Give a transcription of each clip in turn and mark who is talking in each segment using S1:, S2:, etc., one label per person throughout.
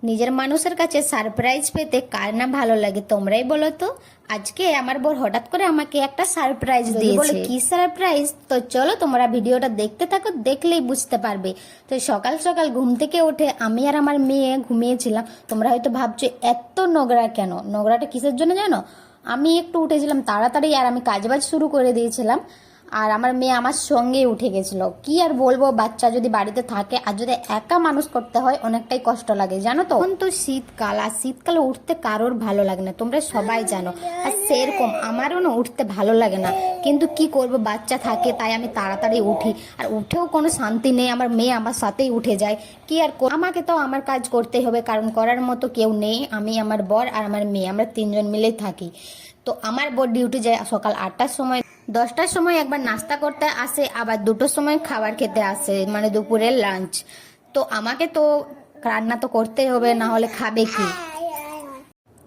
S1: নিজের মানুষের কাছে সারপ্রাইজ পেতে কার না ভালো লাগে তোমরাই বলো তো। আজকে আমার বোন হঠাৎ করে আমাকে একটা সারপ্রাইজ দিয়েছে। বলে কি সারপ্রাইজ, তো চলো তোমরা ভিডিওটা দেখতে থাকো, দেখলেই বুঝতে পারবে। তো সকাল সকাল ঘুম থেকে উঠে আমি আর আমার মেয়ে ঘুমিয়েছিলাম। তোমরা হয়তো ভাবছো এত নোংরা কেন, নোংরাটা কিসের জন্য জানো? আমি একটু উঠেছিলাম তাড়াতাড়ি আর আমি কাজবাজ শুরু করে দিয়েছিলাম, আর আমার মেয়ে আমার সঙ্গে উঠে গেছিল। কি আর বলবো, বাচ্চা যদি বাড়িতে থাকে আর যদি একা মানুষ করতে হয় অনেকটাই কষ্ট লাগে জানো তো। এখন তো শীতকাল, আর শীতকালে উঠতে কারোর ভালো লাগে না, তোমরা সবাই জানো। আর সেরকম আমারও না উঠতে ভালো লাগে না, কিন্তু কি করব, বাচ্চা থাকে তাই আমি তাড়াতাড়ি উঠি। আর উঠেও কোনো শান্তি নেই, আমার মেয়ে আমার সাথেই উঠে যায়। কি আর আমাকে তো আমার কাজ করতেই হবে, কারণ করার মতো কেউ নেই। আমি, আমার বর আর আমার মেয়ে, আমরা তিনজন মিলেই থাকি। তো আমার বর ডিউটি যায় সকাল 8টার সময়, 10টার সময় একবার নাস্তা করতে আসে, আবার 2টোর সময় খাবার খেতে আসে, মানে দুপুরের লাঞ্চ। তো আমাকে তো রান্না তো করতেই হবে, না হলে খাবে কি।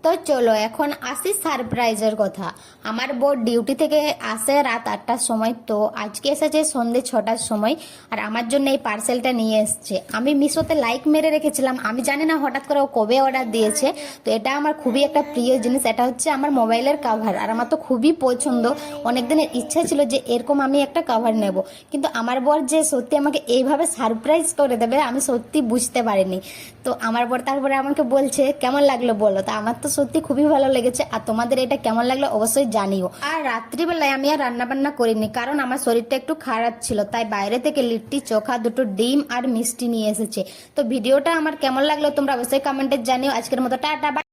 S1: তো চলো এখন আসি সারপ্রাইজের কথা। আমার বোন ডিউটি থেকে আসে রাত 8টার সময়, তো আজকে এসেছে সন্ধ্যে 6টার সময়। আর আমার জন্য এই পার্সেলটা নিয়ে এসছে। আমি মিশোতে লাইক মেরে রেখেছিলাম, আমি জানি না হঠাৎ করে ও কবে অর্ডার দিয়েছে। তো এটা আমার খুবই একটা প্রিয় জিনিস, এটা হচ্ছে আমার মোবাইলের কাভার, আর আমার তো খুবই পছন্দ। অনেক দিনের ইচ্ছা ছিল যে এরকম আমি একটা কাভার নেব, কিন্তু আমার বর যে সত্যি আমাকে এইভাবে সারপ্রাইজ করে দেবে আমি সত্যি বুঝতে পারিনি। তো আমার বর তারপরে আমাকে বলছে কেমন লাগলো বলো। তা আমার তো সত্যি খুবই ভালো লেগেছে, আর তোমাদের এটা কেমন লাগলো অবশ্যই জানিও। আর রাত্রিবেলায় আমি আর রান্না বান্না করিনি, কারণ আমার শরীরটা একটু খারাপ ছিল, তাই বাইরে থেকে লিট্টি চোখা, 2টো ডিম আর মিষ্টি নিয়ে এসেছে। তো ভিডিওটা আমার কেমন লাগলো তোমরা অবশ্যই কমেন্টে জানিও। আজকের মতো টাটা।